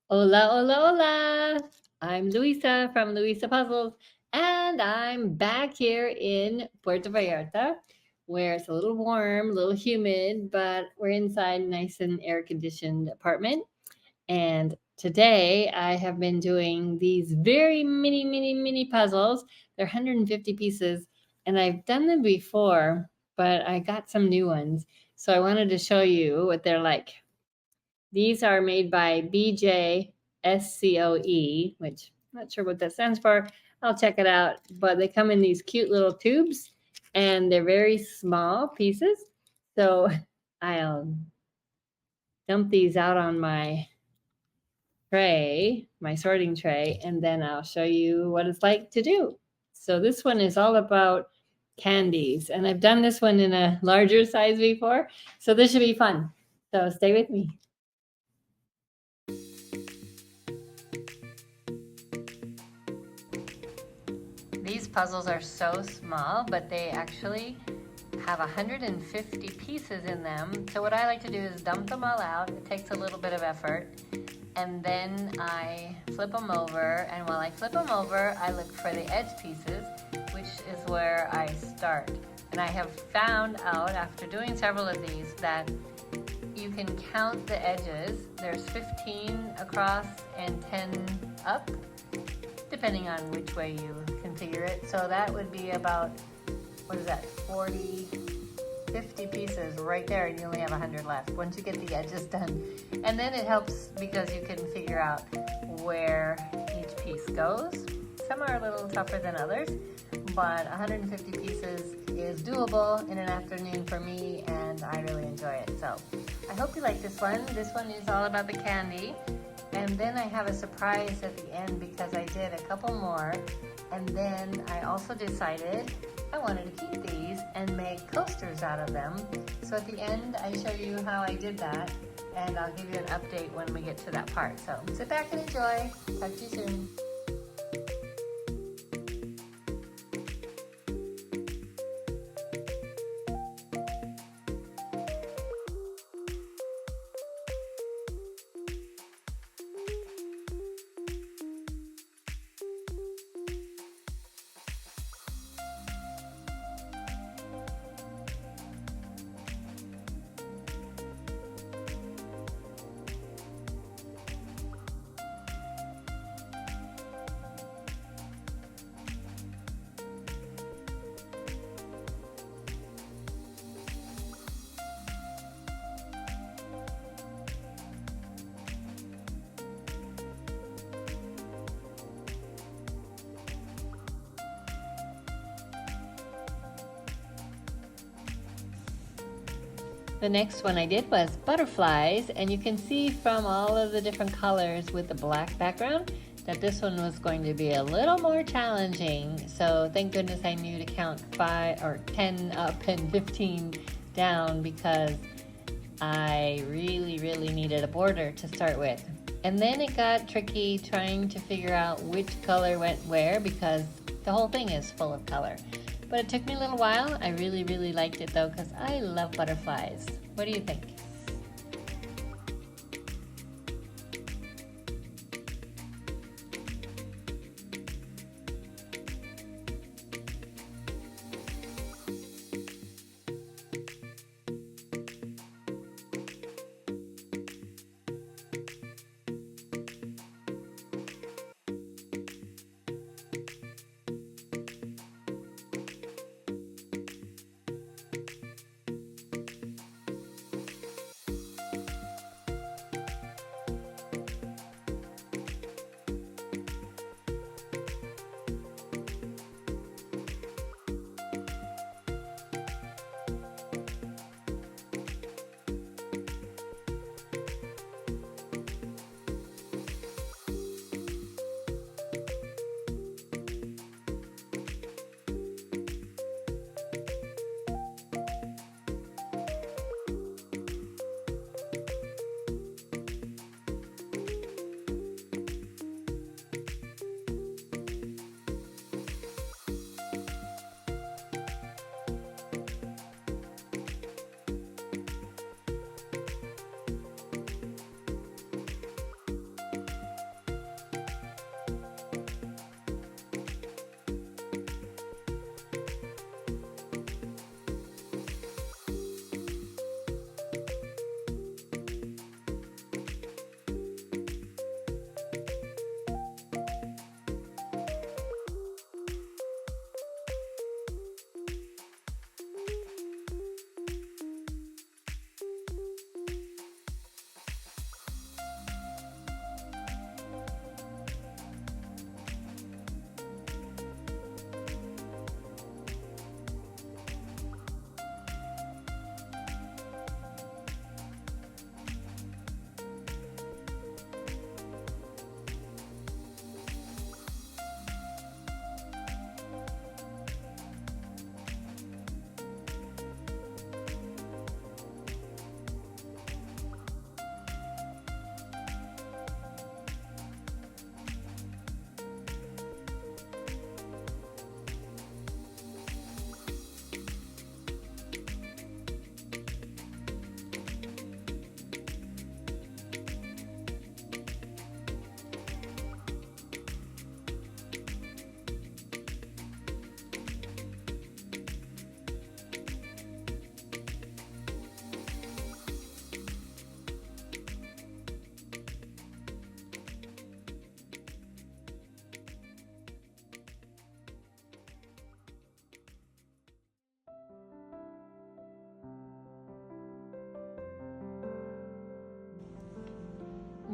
Hola, hola, hola! I'm Luisa from Luisa Puzzles, and I'm back here in Puerto Vallarta, where it's a little warm, a little humid, but we're inside a nice and air-conditioned apartment. And today I have been doing these very mini puzzles. They're 150 pieces, and I've done them before, but I got some new ones. So I wanted to show you what they're like. These are made by BJSCOE, which I'm not sure what that stands for. I'll check it out. But they come in these cute little tubes, and they're very small pieces. So I'll dump these out on my tray, my sorting tray, and then I'll show you what it's like to do. So this one is all about candies, and I've done this one in a larger size before, so this should be fun. So stay with me. These puzzles are so small, but they actually have 150 pieces in them. So what I like to do is dump them all out. It takes a little bit of effort. And then I flip them over, and while I flip them over, I look for the edge pieces, which is where I start. And I have found out, after doing several of these, that you can count the edges. There's 15 across and 10 up, depending on which way you configure it. So that would be about, what is that, 40, 50 pieces right there, and you only have 100 left once you get the edges done. And then it helps because you can figure out where each piece goes. Some are a little tougher than others, but 150 pieces is doable in an afternoon for me, and I really enjoy it. So I hope you like this one. This one is all about the candy. And then I have a surprise at the end because I did a couple more. And then I also decided I wanted to keep these and make coasters out of them. So at the end, I show you how I did that, and I'll give you an update when we get to that part. So sit back and enjoy. Talk to you soon. The next one I did was butterflies, and you can see from all of the different colors with the black background that this one was going to be a little more challenging. So thank goodness I knew to count 5 or 10 up and 15 down, because I really needed a border to start with. And then it got tricky trying to figure out which color went where, because the whole thing is full of color. But it took me a little while. I really liked it though, because I love butterflies. What do you think?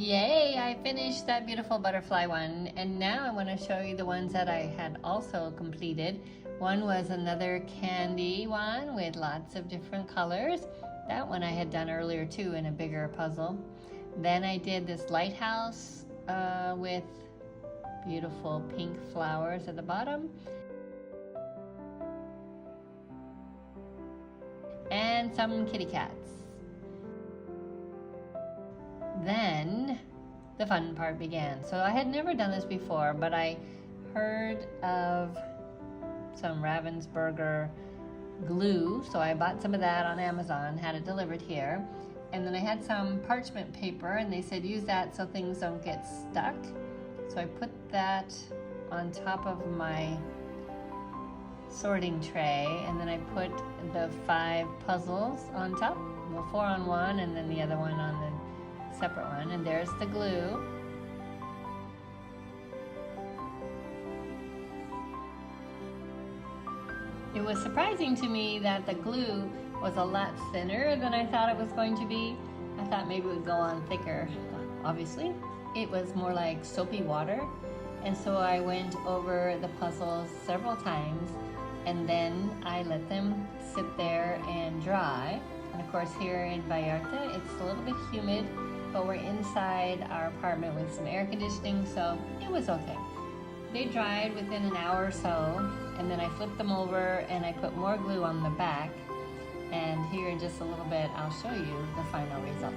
Yay, I finished that beautiful butterfly one, and now I want to show you the ones that I had also completed. One was another candy one with lots of different colors. That one I had done earlier too in a bigger puzzle. Then I did this lighthouse with beautiful pink flowers at the bottom. And some kitty cats. Then the fun part began. So I had never done this before, but I heard of some Ravensburger glue, so I bought some of that on Amazon, had it delivered here. And then I had some parchment paper, and they said use that so things don't get stuck. So I put that on top of my sorting tray, and then I put the 5 puzzles on top, well, 4 on one and then the other one on the separate one, and there's the glue. It was surprising to me that the glue was a lot thinner than I thought it was going to be. I thought maybe it would go on thicker. Obviously, it was more like soapy water, and so I went over the puzzles several times, and then I let them sit there and dry. And of course here in Vallarta, it's a little bit humid, but we're inside our apartment with some air conditioning, so it was okay. They dried within an hour or so, and then I flipped them over and I put more glue on the back. And here in just a little bit, I'll show you the final result.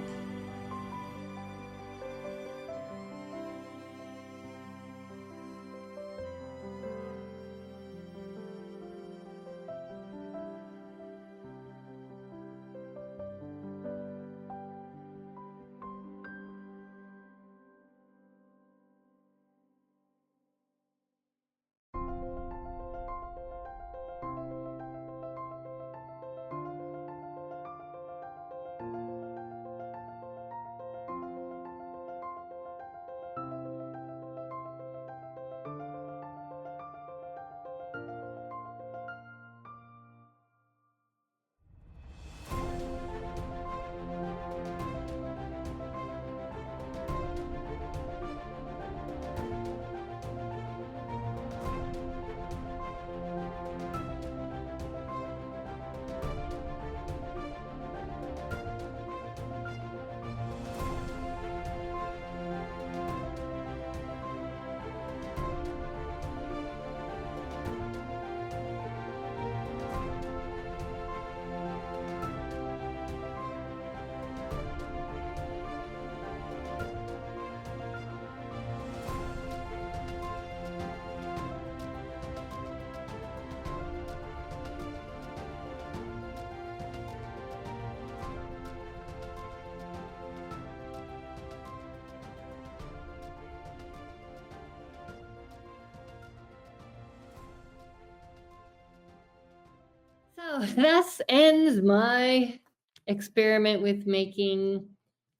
So thus ends my experiment with making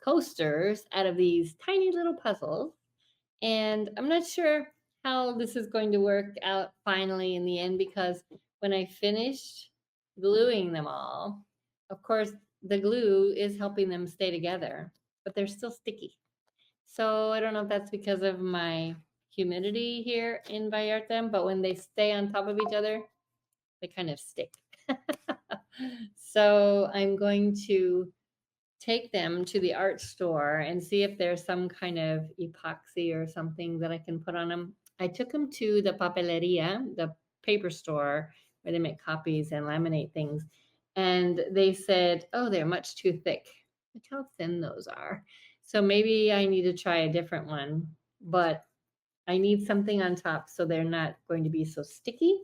coasters out of these tiny little puzzles. And I'm not sure how this is going to work out finally in the end, because when I finished gluing them all, of course, the glue is helping them stay together, but they're still sticky. So I don't know if that's because of my humidity here in Vallarta, but when they stay on top of each other, they kind of stick. So I'm going to take them to the art store and see if there's some kind of epoxy or something that I can put on them. I took them to the papeleria, the paper store where they make copies and laminate things, and they said, oh, they're much too thick. Look how thin those are. So maybe I need to try a different one, but I need something on top so they're not going to be so sticky.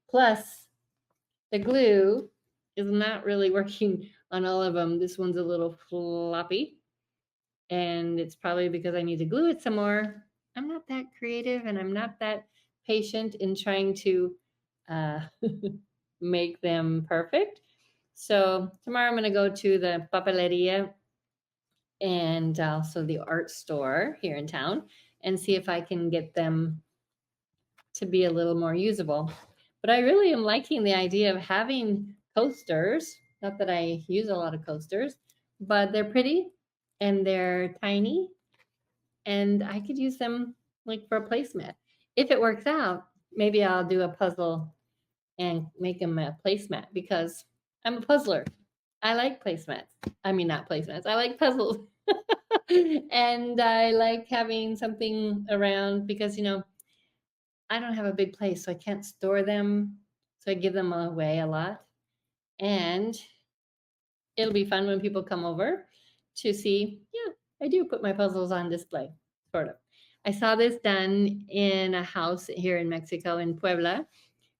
Plus, the glue is not really working on all of them. This one's a little floppy, and it's probably because I need to glue it some more. I'm not that creative, and I'm not that patient in trying to make them perfect. So tomorrow I'm going to go to the papeleria and also the art store here in town and see if I can get them to be a little more usable. But I really am liking the idea of having coasters. Not that I use a lot of coasters, but they're pretty and they're tiny and I could use them like for a placemat. If it works out, maybe I'll do a puzzle and make them a placemat because I'm a puzzler. I like placemats. I mean, not placemats. I like puzzles. And I like having something around because, I don't have a big place, so I can't store them. So I give them away a lot. And it'll be fun when people come over to see, yeah, I do put my puzzles on display, sort of. I saw this done in a house here in Mexico, in Puebla.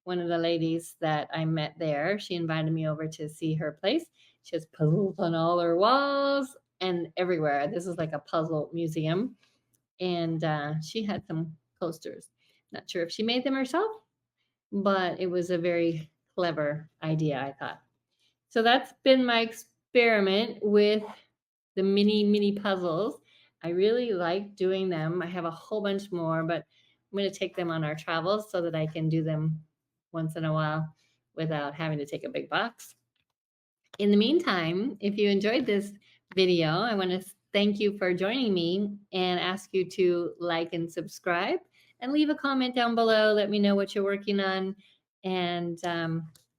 One of the ladies that I met there, she invited me over to see her place. She has puzzles on all her walls and everywhere. This is like a puzzle museum. And she had some coasters. Not sure if she made them herself, but it was a very clever idea, I thought. So that's been my experiment with the mini puzzles. I really like doing them. I have a whole bunch more, but I'm going to take them on our travels so that I can do them once in a while without having to take a big box. In the meantime, if you enjoyed this video, I want to thank you for joining me and ask you to like and subscribe and leave a comment down below. Let me know what you're working on and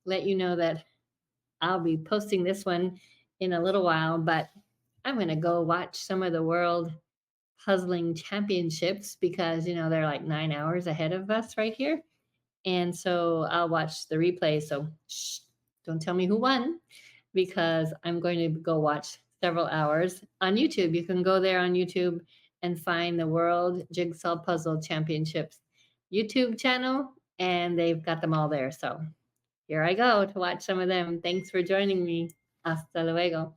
let you know that I'll be posting this one in a little while, but I'm going to go watch some of the world puzzling championships because, they're like 9 hours ahead of us right here. And so I'll watch the replay. So shh, don't tell me who won because I'm going to go watch several hours on YouTube. You can go there on YouTube and find the World Jigsaw Puzzle Championships YouTube channel, and they've got them all there. So here I go to watch some of them. Thanks for joining me. Hasta luego.